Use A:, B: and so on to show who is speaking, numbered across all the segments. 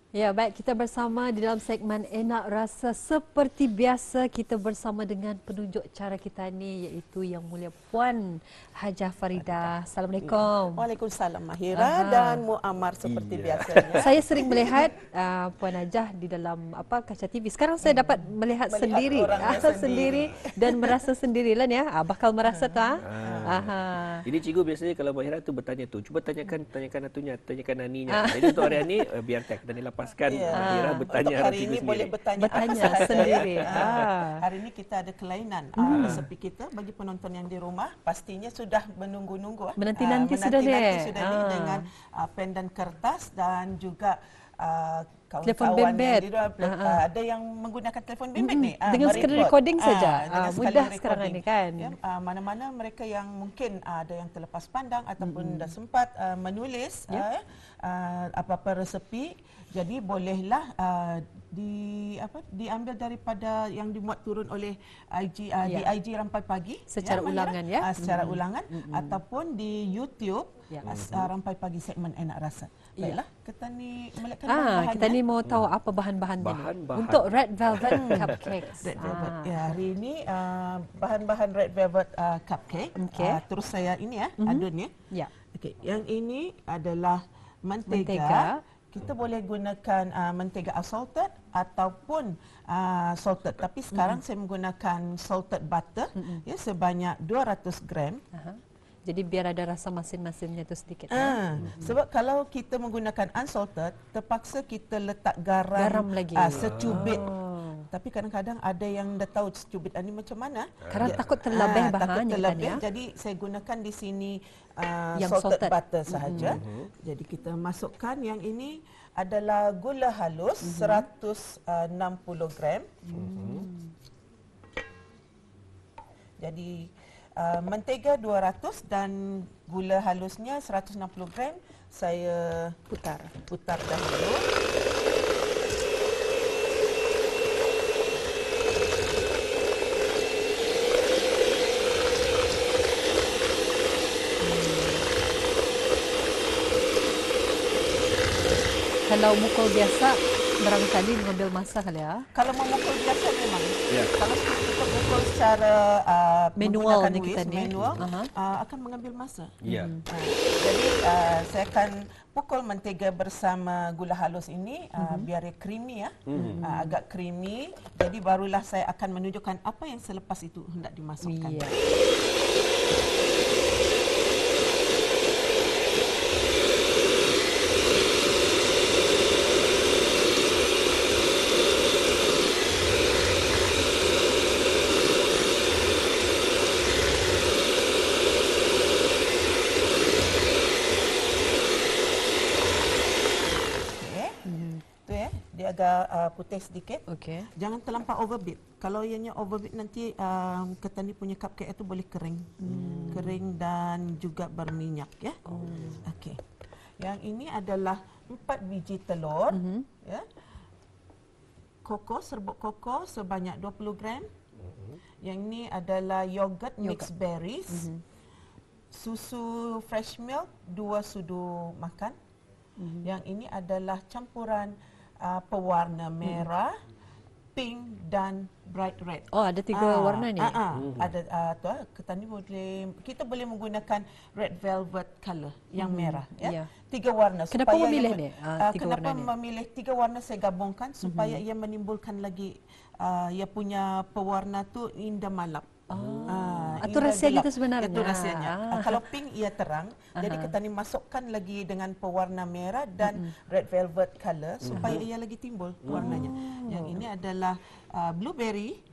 A: Ya, baik, kita bersama di dalam segmen Enak Rasa. Seperti biasa, kita bersama dengan penunjuk cara kita ni, iaitu Yang Mulia Puan Hajah Faridah. Assalamualaikum.
B: Waalaikumsalam Mahira dan Muammar seperti biasanya.
A: Saya sering melihat Puan Hajah di dalam kaca TV. Sekarang saya dapat melihat sendiri, sendiri dan merasa sendirilah ya. Bakal merasa tu
C: Jadi cikgu biasanya kalau Mahira tu bertanya tu, cuba tanyakan Naninya. Jadi untuk hari ini biar kita lepaskan Mahira bertanya
B: untuk hari ini boleh bertanya
A: sendiri.
B: Hari ini kita ada kelainan resepi kita bagi penonton yang di rumah pastinya sudah menunggu-nunggu
A: menanti-nanti sudah
B: dengan pen dan kertas dan juga
A: kawan-kawan
B: yang ada yang menggunakan telefon bimbit ni
A: dengan screen recording saja. Mudah sekarang ini kan.
B: Mana-mana mereka yang mungkin ada yang terlepas pandang ataupun dah sempat menulis apa-apa resepi, jadi bolehlah diambil daripada yang dimuat turun oleh IG di IG Rampai Pagi
A: secara ulangan
B: secara ulangan ataupun di YouTube Rampai Pagi segmen Enak Rasa. Baiklah, kita ni melihatkan bahan-bahannya.
A: Kita ni mau tahu apa bahan-bahan ni untuk Red Velvet Cupcakes.
B: Red Velvet. Hari ini bahan-bahan Red Velvet Cupcake. Terus saya ini adun ya. Okey, yang ini adalah mentega. Kita boleh gunakan mentega unsalted ataupun salted. Tapi sekarang saya menggunakan salted butter sebanyak 200 gram.
A: Jadi biar ada rasa masin-masinnya tu sedikit.
B: Sebab kalau kita menggunakan unsalted, terpaksa kita letak garam
A: lagi.
B: Secubit. Tapi kadang-kadang ada yang dah tahu secubit ini macam mana.
A: Kerana takut terlebih bahannya kan ya.
B: Jadi saya gunakan di sini
A: yang
B: salted butter sahaja. Jadi kita masukkan yang ini adalah gula halus 160 gram. Jadi mentega 200 dan gula halusnya 160 gram. Saya putar dahulu.
A: Kalau mukul biasa barangkali mengambil masa kali ya.
B: Kalau memukul biasa memang. Kalau kita mukul secara
A: manual
B: akan mengambil masa. Jadi saya akan pukul mentega bersama gula halus ini biar dia creamy agak creamy. Jadi barulah saya akan menunjukkan apa yang selepas itu hendak dimasukkan. Dia agak putih sedikit. Jangan terlampau overbeat. Kalau ianya overbeat nanti ketan ni punya cupcake itu boleh kering. Kering dan juga berminyak ya. Okey. Yang ini adalah 4 biji telur ya. Koko, serbuk koko sebanyak 20 gram. Yang ini adalah yogurt mixed berries. Susu fresh milk 2 sudu makan. Yang ini adalah campuran pewarna merah, pink dan bright red.
A: Oh, ada 3 warna ni.
B: Ada ketan ni kita boleh menggunakan red velvet color yang merah ya. 3 warna.
A: Kenapa memilih ni?
B: Kenapa memilih 3 warna saya gabungkan supaya ia menimbulkan lagi ia punya pewarna tu indah malap.
A: Itu rahsia kita sebenarnya.
B: Itu rahsianya. Kalau pink ia terang, jadi kita ni masukkan lagi dengan pewarna merah dan red velvet color supaya ia lagi timbul warnanya. Yang ini adalah blueberry,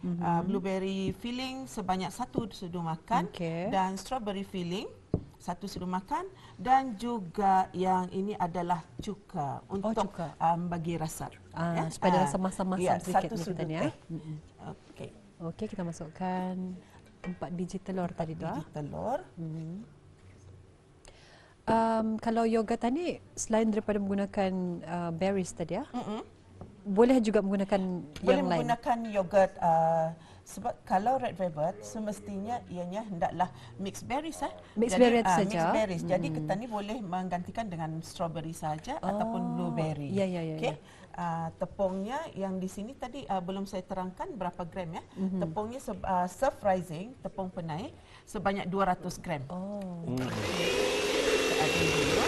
B: blueberry filling sebanyak 1 sudu makan dan strawberry filling 1 sudu makan dan juga yang ini adalah cuka untuk bagi rasa.
A: Supaya rasa masam-masam sedikit
B: 1 sudu
A: ya.
B: Okey,
A: kita masukkan 4 biji telur tadi tu.
B: Telur.
A: Kalau yogurt tadi selain daripada menggunakan berries tadi boleh juga menggunakan yang lain.
B: Boleh menggunakan yogurt sebab kalau red velvet semestinya ianya hendaklah mixed berries
A: Mixed berries saja.
B: Mixed berries. Jadi ketan ni boleh menggantikan dengan strawberry saja ataupun blueberry.
A: Ya.
B: Okey. tepungnya yang di sini tadi belum saya terangkan berapa gram ya. Tepungnya serve rising, tepung penaik sebanyak 200 gram. Kita adun dulu.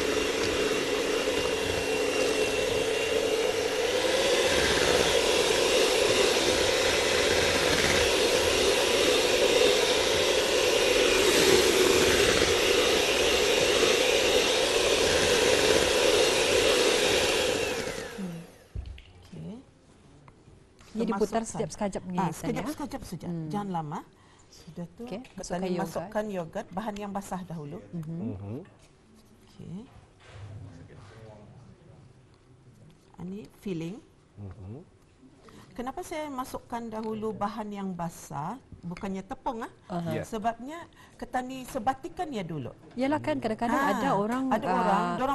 A: Ini diputar sekejap-sekejap ni.
B: Sekejap-sekejap saja. Jangan lama. Sudah tu. Kita masukkan yogurt, bahan yang basah dahulu. Okey. Ini filling. Kenapa saya masukkan dahulu bahan yang basah, bukannya tepung Sebabnya ketan ni sebatikan ya dulu.
A: Yalah kan kadang-kadang ada
B: orang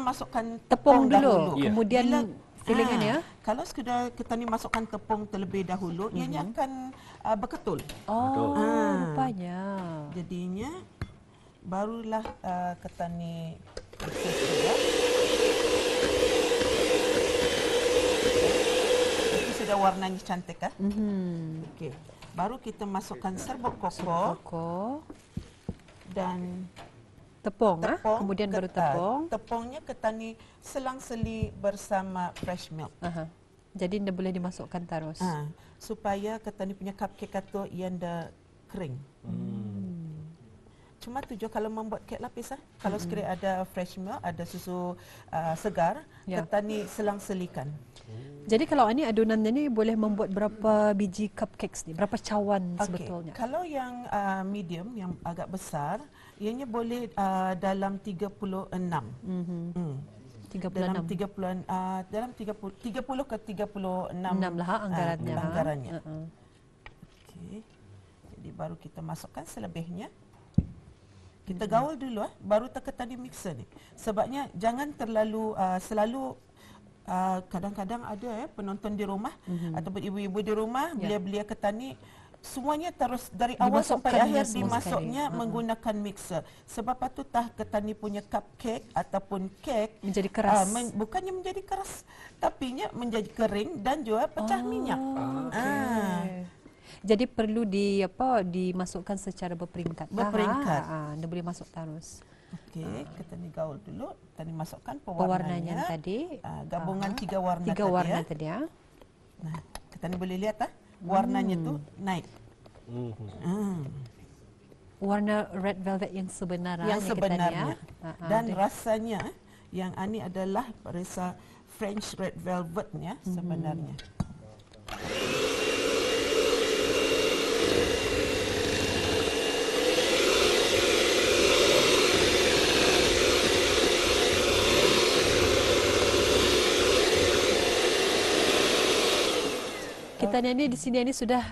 B: masukkan
A: tepung dulu.
B: dahulu.
A: Kemudian fillingan ya.
B: Kalau sekadar kita ni masukkan tepung terlebih dahulu, ianya akan berketul.
A: Rupanya.
B: Jadinya barulah ketan ni sudah. Itu sudah warnanya cantik kan? Okey. Baru kita masukkan serbuk koko. Dan
A: tepung, kemudian baru tepung.
B: Tepungnya ketan ni selang-seli bersama fresh milk.
A: Jadi anda boleh dimasukkan terus.
B: Supaya ketan ni punya cupcake itu yang dah kering. Cuma tujuh kalau membuat kek lapis kalau sekiranya ada fresh milk, ada susu segar, ketan ni selang-selikan.
A: Jadi kalau ini adunannya ni boleh membuat berapa biji cupcakes ni? Berapa cawan sebetulnya?
B: Kalau yang medium, yang agak besar, ianya boleh dalam 36.
A: 36.
B: Dalam 30 ke 36
A: lah anggarannya.
B: Okey. Jadi baru kita masukkan selebihnya. Kita gaul dulu baru ketan di mixer ni. Sebabnya jangan terlalu selalu kadang-kadang ada penonton di rumah ataupun ibu-ibu di rumah belia-belia ketan ni semuanya terus dari awal sampai akhir dimasuknya menggunakan mixer. Sebab patutlah ketan ni punya cupcake ataupun kek
A: menjadi keras.
B: Bukannya menjadi keras, tapi menjadi kering dan juga pecah minyak.
A: Jadi perlu dimasukkan secara berperingkat. Anda boleh masuk terus.
B: Okey, kita ni gaul dulu. Kita ni masukkan
A: pewarnanya tadi.
B: Gabungan tiga warna
A: tadi.
B: Nah, kita ni boleh lihat warnanya tu naik.
A: Warna red velvet yang sebenarnya.
B: Yang sebenarnya. Dan rasanya yang ini adalah rasa French red velvetnya sebenarnya.
A: Kita ni di sini sudah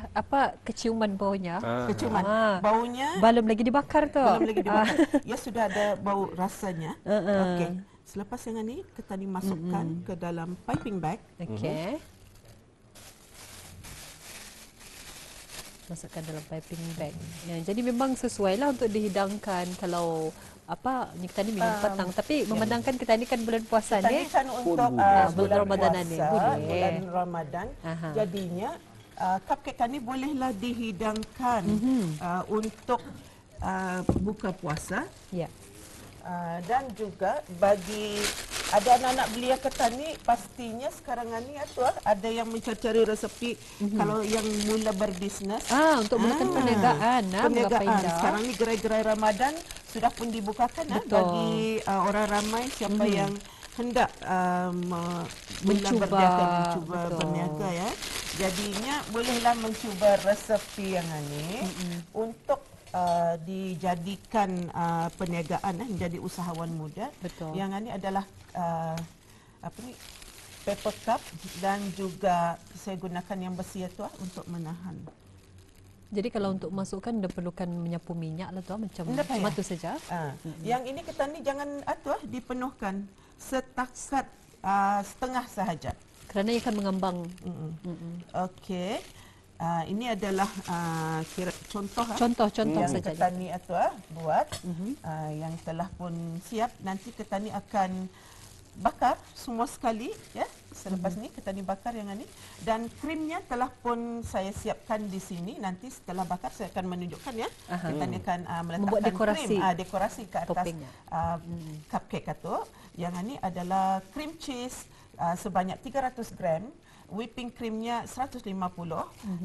A: keciuman baunya.
B: Keciuman. Baunya
A: belum lagi dibakar tu.
B: Belum lagi dibakar. Ya sudah ada bau rasanya. Okey. Selepas yang ini kita dimasukkan ke dalam piping bag.
A: Okey. Masukkan dalam piping bag. Jadi memang sesuailah untuk dihidangkan kalau kita ni minum petang, tapi memandangkan kita ni kan bulan puasa ni.
B: Kita ni kan untuk
A: bulan Ramadan ni.
B: Bulan Ramadan. Jadinya cupcake ni bolehlah dihidangkan untuk buka puasa.
A: Ya.
B: Dan juga bagi ada anak-anak belia ketan ni pastinya sekarang ni ada yang mencari resepi kalau yang mula berbisnes
A: untuk mulakan perniagaan.
B: Sekarang ni gerai-gerai Ramadan sudah pun dibukakan bagi orang ramai siapa yang hendak mencuba berniaga ya. Jadinya bolehlah mencuba resepi yang ini untuk dijadikan perniagaan menjadi usahawan muda.
A: Betul.
B: Yang ini adalah paper cup dan juga saya gunakan yang besi itu untuk menahan.
A: Jadi kalau untuk masukkan anda perlukan menyapu minyak lah tu macam itu saja.
B: Yang ini ketan ni jangan dipenuhkan setakat setengah sahaja.
A: Kerana ia akan mengambang.
B: Okey. Ini adalah contoh
A: yang
B: saja ketan ni buat yang telah pun siap. Nanti ketan ni akan bakar semua sekali Selepas ni kita dibakar yang ni, dan krimnya telah pun saya siapkan di sini. Nanti setelah bakar saya akan menunjukkan ya. Kita ni akan meletakkan
A: dekorasi.
B: dekorasi ke atas cupcake itu. Yang ni adalah cream cheese sebanyak 300 gram. Whipping creamnya 150.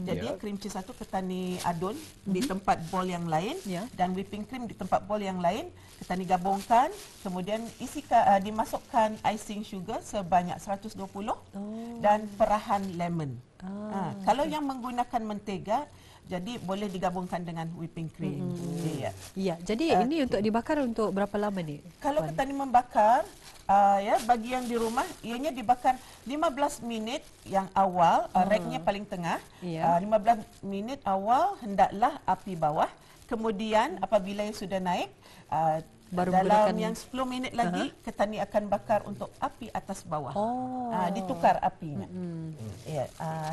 B: Jadi cream cheese itu kita ni adun di tempat bol yang lain, dan whipping cream di tempat bol yang lain. Kita ni gabungkan, kemudian dimasukkan icing sugar sebanyak 120 dan perahan lemon. Kalau yang menggunakan mentega, jadi boleh digabungkan dengan whipping cream.
A: Ya, jadi ini untuk dibakar untuk berapa lama ni?
B: Kalau kita ni membakar, ya, bagi yang di rumah, ianya dibakar 15 minit yang awal, racknya paling tengah. 15 minit awal hendaklah api bawah. Kemudian apabila yang sudah naik, dalam yang 10 minit lagi, kita ni akan bakar untuk api atas bawah. Ditukar apinya.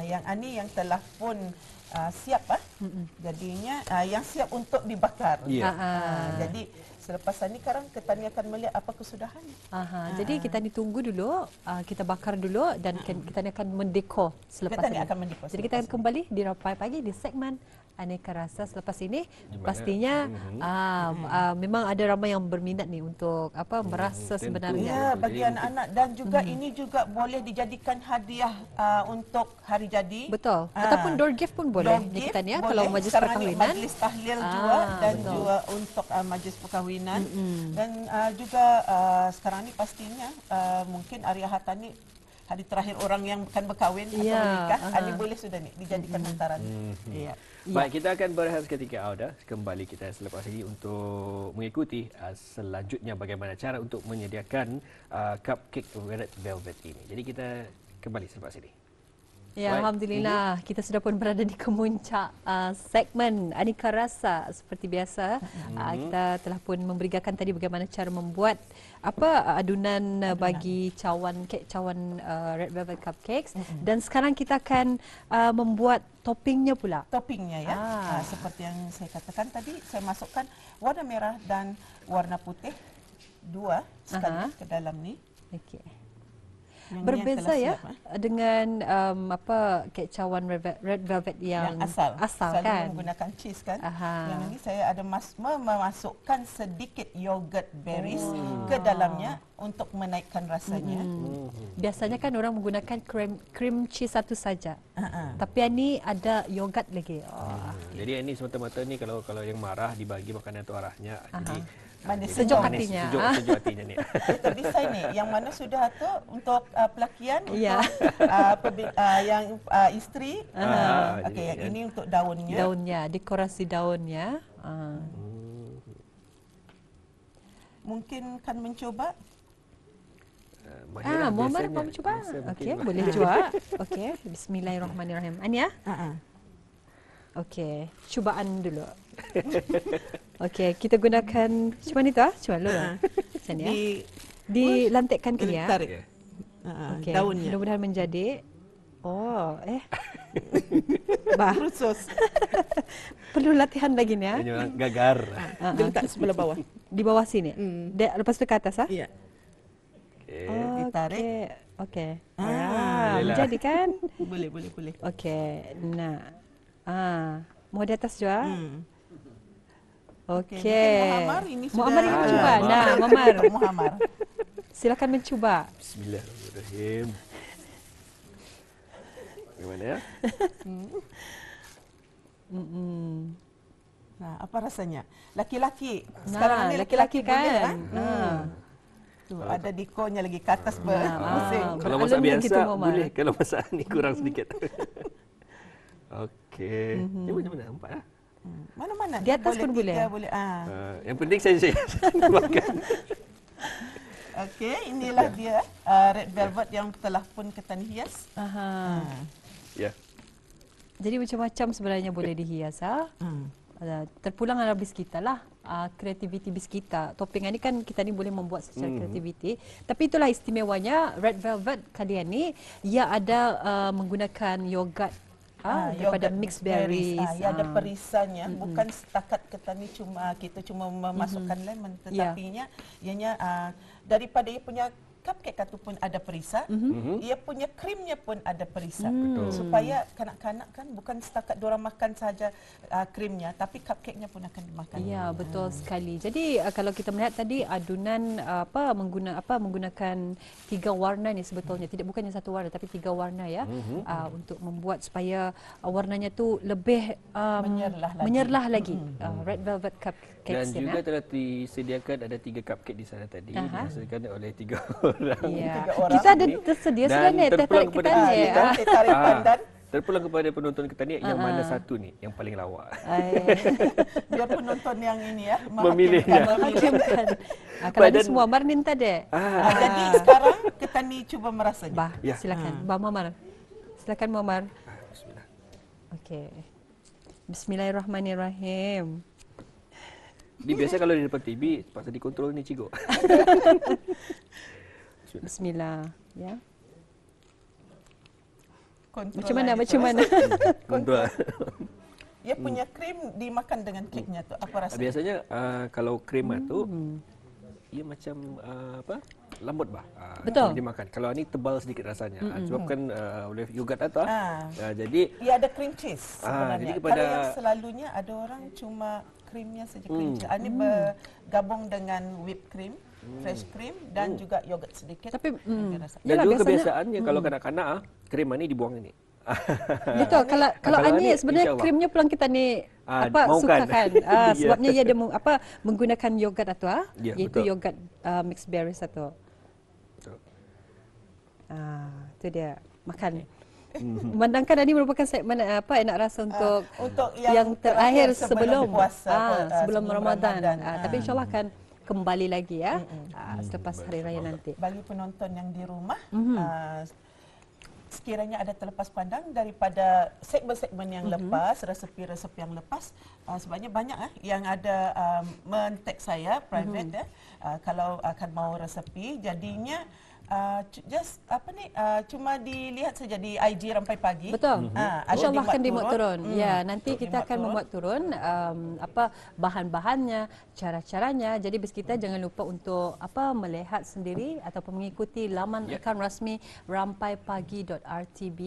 B: Yang ini yang telah pun siap, jadinya yang siap untuk dibakar. Jadi selepas ini sekarang kita ni akan melihat apa kesudahan.
A: Jadi kita ni tunggu dulu, kita bakar dulu dan kita ni akan mendekor selepas ini. Jadi kita akan kembali di Rapai Pagi di segmen Aneka Rasa selepas ini. Pastinya memang ada ramai yang berminat ni untuk merasa sebenarnya.
B: Ya, bagi anak-anak, dan juga ini juga boleh dijadikan hadiah untuk hari jadi.
A: Betul. Ataupun door gift pun boleh.
B: Door gift
A: kita ni
B: boleh.
A: kalau majlis
B: Sekarang
A: perkahwinan.
B: Majlis tahlil juga, dan juga untuk majlis perkahwinan. Dan juga sekarang ni pastinya mungkin hari Ahad ni hari terakhir orang yang akan berkahwin atau menikah, ini boleh sudah ni dijadikan hantaran.
C: Baik, kita akan berehat seketika, Auda. Kembali kita selepas ini untuk mengikuti selanjutnya bagaimana cara untuk menyediakan cupcake red velvet ini. Jadi kita kembali selepas ini.
A: Ya, alhamdulillah kita sudah pun berada di kemuncak segmen Aneka Rasa seperti biasa. Kita telah pun memberikan tadi bagaimana cara membuat adunan bagi kek cawan red velvet cupcakes, dan sekarang kita akan membuat toppingnya pula.
B: Toppingnya ya. Seperti yang saya katakan tadi, saya masukkan warna merah dan warna putih 2 sekali ke dalam ni.
A: Okey. Berbeza ya dengan kek cawan red velvet yang asal kan,
B: menggunakan cheese kan. Yang ini saya ada memasukkan sedikit yogurt berries ke dalamnya untuk menaikkan rasanya.
A: Biasanya kan orang menggunakan cream cheese satu saja, tapi ini ada yogurt lagi.
C: Jadi ini semata-mata ni kalau yang marah dibagi makanan tu arahnya. Jadi
A: sejuk hatinya.
C: Sejuk hatinya ni.
B: Kita desain ni yang mana sudah tu untuk pelakian, untuk yang isteri. Okey, yang ini untuk daunnya.
A: Daunnya, dekorasi daunnya.
B: Mungkin kan mencoba.
A: Muhammad mau mencoba. Okey, boleh cuba. Okey, bismillahirrahmanirrahim. Ania? Okey, cubaan dulu. Okey, kita gunakan cubaan itu cubaan dulu. Macam ni ya. Dilantikkan ke dia. Okey, daunnya. Mudah-mudahan menjadi. Khusus. Perlu latihan lagi ni ya.
C: Gagar.
B: Dia letak sebelah bawah.
A: Di bawah sini. Lepas tu ke atas
B: Ya.
A: Ditarik. Okey. Menjadi kan?
B: Boleh.
A: Okey. Nah. Mau di atas juga? Okey.
B: Muhammad ini
A: Muhammad ingin mencuba. Nah,
B: Muhammad.
A: Silakan mencuba.
C: Bismillahirrahmanirrahim. Bagaimana ya?
B: Nah, apa rasanya? Laki-laki. Sekarang ni
A: laki-laki kan?
B: Tu ada dikonnya lagi ke atas berpusing.
C: Kalau masak biasa boleh, kalau masak ni kurang sedikit. Okey. Ini macam mana? Nampak lah.
B: Mana-mana.
A: Di atas pun boleh.
C: Yang penting saya makan.
B: Okey, inilah dia red velvet yang telah pun kita hias.
C: Ya.
A: Jadi macam-macam sebenarnya boleh dihias. Terpulang dalam bis kita lah. Kreativiti bis kita. Topping ni kan kita ni boleh membuat secara kreativiti. Tapi itulah istimewanya red velvet kali ini. Ia ada menggunakan yogurt. Daripada mixed berries.
B: Ya, ada perisannya. Bukan setakat kita cuma memasukkan lemon, tetapinya ianya daripada ia punya cupcake ataupun ada perisa, ia punya krimnya pun ada perisa. Supaya kanak-kanak kan bukan setakat diorang makan saja krimnya, tapi cupcake-nya pun akan dimakan.
A: Ya, betul sekali. Jadi kalau kita melihat tadi adunan menggunakan 3 warna ni sebetulnya, tidak bukannya satu warna tapi 3 warna ya, untuk membuat supaya warnanya tu lebih menyerlah lagi. Red velvet cupcake.
C: Dan juga telah disediakan ada 3 cupcake di sana tadi, dihasilkan oleh 3 orang.
A: Ya.
B: 3 orang.
A: Kita ada tersedia sudah ni teh tarik kita ni.
B: Tarik pandan.
C: Terpulang kepada penonton kita ni, yang mana satu ni yang paling lawak?
B: Biar penonton yang ini ya
C: Memilih.
A: Menghakimkan. Kalau ada semua Mar minta deh.
B: Jadi sekarang kita ni cuba merasanya.
A: Bah, silakan. Bah Muammar. Silakan Muammar.
C: Bismillah.
A: Okey. Bismillahirrahmanirrahim.
C: Dia biasa kalau di depan TV, terpaksa dikontrol ni cikgu.
A: Bismillah. Ya.
B: Kontrol
A: Macam mana?
B: aja
A: Macam
B: terus.
A: mana?
C: Kontrol.
B: Ia punya krim dimakan dengan keknya tu. Apa rasa?
C: Biasanya kalau krema tu, ia macam lembut bah.
A: Betul.
C: Kalau dimakan. Kalau ni tebal sedikit rasanya. Sebabkan oleh yogurt atau. Jadi
B: ia ada cream cheese sebenarnya.
C: jadi kepada
B: Kalau yang selalunya ada orang cuma krimnya saja cream cheese. Ini bergabung dengan whipped cream, fresh cream dan juga yogurt sedikit.
A: Tapi
C: dan
A: yalah,
C: juga
A: biasanya-
C: kebiasaannya kalau kanak-kanak krema ni dibuang ini.
A: Betul. Kalau
C: Kalau
A: Ani
C: ni,
A: sebenarnya
C: insyaAllah.
A: krimnya pulang kita ni
C: mahukan.
A: sukakan.
C: Ya.
A: Sebabnya ia ada menggunakan yogurt atau
C: Ya,
A: iaitu
C: betul.
A: yogurt mixed berries atau.
C: Betul.
A: Itu dia. Makan. Memandangkan ini merupakan segmen enak rasa untuk yang terakhir sebelum
B: puasa,
A: sebelum Ramadan.
B: Ramadan.
A: Tapi insyaAllah akan kembali lagi ya selepas hari raya nanti.
B: Bagi penonton yang di rumah, sekiranya ada terlepas pandang daripada segmen-segmen yang lepas, resepi-resepi yang lepas, sebabnya banyak yang ada men-tag saya private kalau akan mau resepi, jadinya cuma dilihat saja di IG Rampai Pagi.
A: Betul. InsyaAllah akan dimuat turun. Ya, nanti
B: Untuk
A: kita akan membuat turun bahan-bahannya, cara-caranya. Jadi bes kita jangan lupa untuk melihat sendiri ataupun mengikuti laman akaun rasmi rampaipagi.rtb.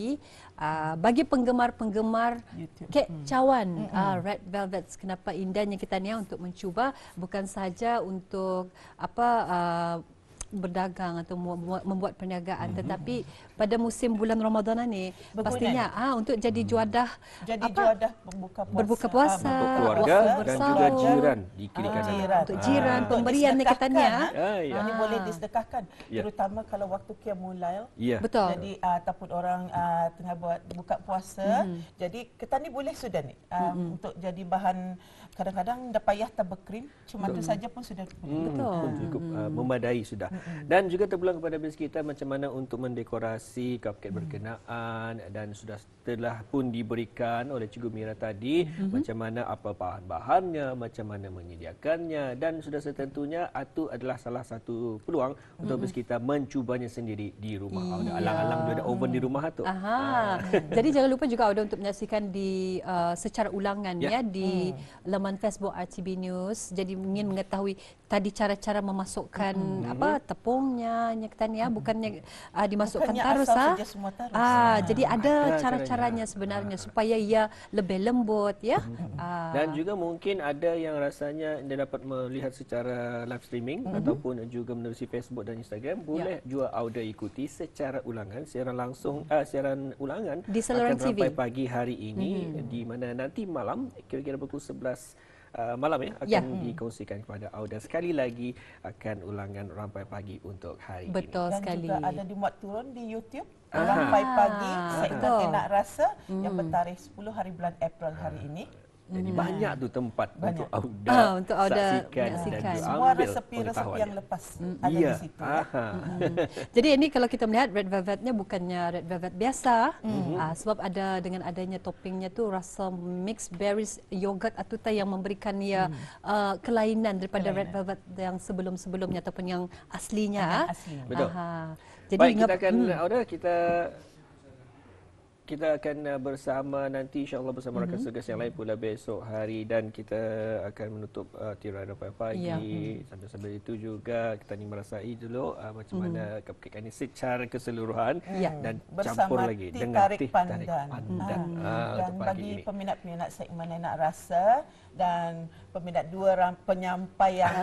A: Bagi penggemar-penggemar kek cawan Red Velvet, kenapa indahnya kita ni untuk mencuba, bukan saja untuk berdagang atau membuat perniagaan, tetapi pada musim bulan Ramadan ni pastinya untuk jadi juadah berbuka puasa
C: Untuk keluarga dan juga jiran di kiri kanan.
A: untuk jiran pemberian ni kita ni
B: Ini boleh disedekahkan, terutama kalau waktu Qiyamul Lail.
A: betul.
B: Jadi ataupun orang tengah buat buka puasa, jadi kita ni boleh sudah ni untuk jadi bahan. Kadang-kadang dah payah tabur krim, cuma tu saja pun sudah
A: Betul.
C: Cukup memadai sudah. Dan juga terpulang kepada bes kita macam mana untuk mendekorasi cupcake berkenaan, dan telah pun diberikan oleh Cikgu Mira tadi macam mana apa bahan-bahannya, macam mana menyediakannya, dan sudah setentunya itu adalah salah satu peluang untuk bes kita mencubanya sendiri di rumah. Alang-alang dia ada oven di rumah tu.
A: Jadi jangan lupa juga ada untuk menyaksikan di secara ulangan di laman Facebook RTB News. Jadi ingin mengetahui tadi cara-cara memasukkan tepungnya, bukannya dimasukkan tarus
B: saja semua tarus.
A: Jadi ada cara-caranya sebenarnya supaya ia lebih lembut ya.
C: Dan juga mungkin ada yang rasanya dia dapat melihat secara live streaming ataupun juga menerusi Facebook dan Instagram, boleh juga audio ikuti secara ulangan, siaran langsung siaran ulangan
A: di saluran TV
C: Rampai Pagi hari ini, di mana nanti malam kira-kira pukul 11 malam akan dikongsikan kepada Auda. Sekali lagi akan ulangan Rampai Pagi untuk hari ini.
A: Betul
B: Dan
A: sekali.
B: juga ada dimuat turun di YouTube Rampai Pagi segmen Enak Rasa yang bertarikh 10 hari bulan April hari ini.
C: Jadi banyak tu tempat untuk Auda
A: untuk Auda
C: saksikan
A: menyaksikan.
C: dan
B: Semua
C: ambil
B: resepi-resepi yang lepas ada di situ.
A: Jadi ini kalau kita melihat red velvetnya bukannya red velvet biasa, sebab ada dengan adanya toppingnya tu rasa mixed berries yogurt atuta yang memberikan ia kelainan daripada red velvet yang sebelum-sebelumnya ataupun yang aslinya.
B: Asli.
C: Betul.
A: Jadi
C: Baik, kita akan Auda, kita kita akan bersama nanti insya-Allah bersama rakan segas yang lain pula besok hari, dan kita akan menutup tirai Rampai Pagi. Sambil-sambil itu juga kita ni merasai dulu macam mana cupcake ini secara keseluruhan dan campur lagi dengan teh tarik pandan.
B: Dan bagi peminat-peminat segmen Enak Rasa dan peminat dua penyampai yang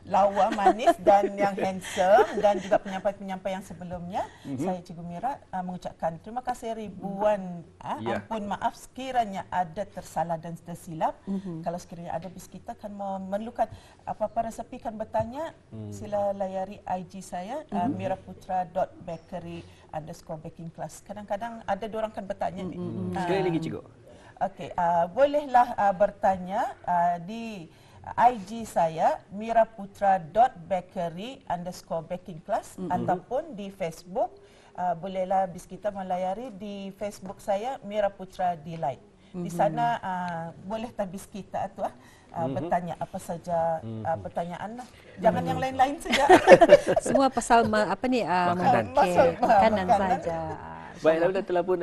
B: lawa manis dan yang handsome, dan juga penyampai-penyampai yang sebelumnya, saya Cikgu Mira mengucapkan terima kasih ribuan. Ampun maaf sekiranya ada tersalah dan tersilap. Kalau sekiranya ada bis kita akan memerlukan apa-apa resepi kan bertanya, sila layari IG saya miraputra.bakery_baking class. Kadang-kadang ada diorang kan bertanya ni.
C: Sekali lagi Cikgu.
B: Okey, bolehlah bertanya di IG saya miraputra.bakery_baking class ataupun di Facebook. Bolehlah bis kita melayari di Facebook saya Mira Putra Delight. Di sana boleh tabis kita tu bertanya apa saja pertanyaan lah. Jangan yang lain-lain saja.
A: Semua pasal makanan saja.
C: Baiklah, telah pun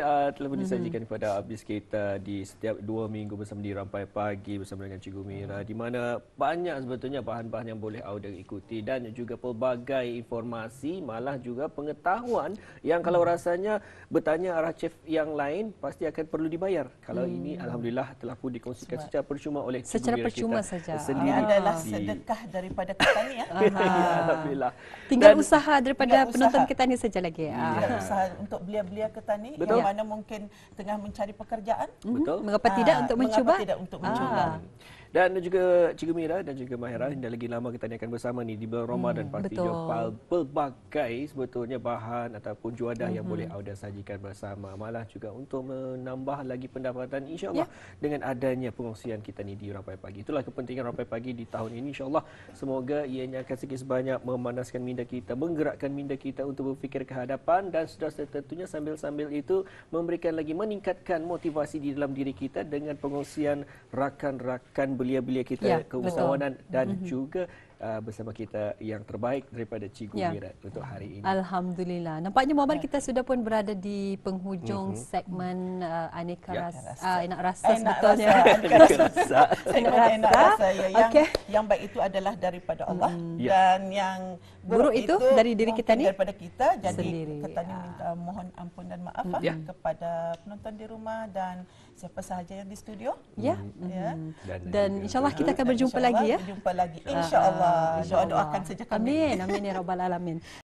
C: disajikan kepada habis kita di setiap 2 minggu bersama di Rampai Pagi bersama dengan Cikgu Mira, di mana banyak sebetulnya bahan-bahan yang boleh audio ikuti dan juga pelbagai informasi, malah juga pengetahuan yang kalau rasanya bertanya arah chef yang lain pasti akan perlu dibayar. Kalau ini alhamdulillah telah pun dikongsikan secara percuma oleh Cikgu
A: secara
C: Mira
A: percuma
C: kita
A: saja.
C: sendiri.
B: Ini adalah sedekah daripada kita ni ya.
C: Alhamdulillah.
A: Tinggal usaha daripada penonton kita ni saja lagi.
B: Usaha untuk belia-belia kita ni yang mana mungkin tengah mencari pekerjaan.
C: Betul.
A: Mengapa tidak untuk mencuba?
B: Mengapa tidak untuk mencuba?
C: Dan juga Cikgu Mira dan juga Mahira, tidak lagi lama kita ni akan bersama ni di bulan Ramadan, pasti juga pelbagai sebetulnya bahan ataupun juadah yang boleh Auda sajikan bersama, malah juga untuk menambah lagi pendapatan insya-Allah dengan adanya pengongsian kita ni di Rampai Pagi. Itulah kepentingan Rampai Pagi di tahun ini, insya-Allah semoga ianya akan sikit sebanyak memanaskan minda kita, menggerakkan minda kita untuk berfikir ke hadapan, dan sudah tentunya sambil-sambil itu memberikan lagi, meningkatkan motivasi di dalam diri kita dengan pengongsian rakan-rakan belia-belia kita, keusahawanan dan juga bersama kita yang terbaik daripada Cikgu Mira untuk hari ini.
A: Alhamdulillah. Nampaknya Muhammad kita sudah pun berada di penghujung segmen Aneka Rasa. Enak Rasa sebetulnya.
B: Enak Rasa yang baik itu adalah daripada Allah dan yang buruk itu dari diri kita ni, daripada kita. Jadi kita ni minta mohon ampun dan maaf kepada penonton di rumah dan siapa sahaja yang di studio.
A: Dan insya-Allah kita akan berjumpa lagi ya.
B: Berjumpa lagi insya-Allah. Doa-doakan saja kami.
A: Amin, amin ya rabbal alamin.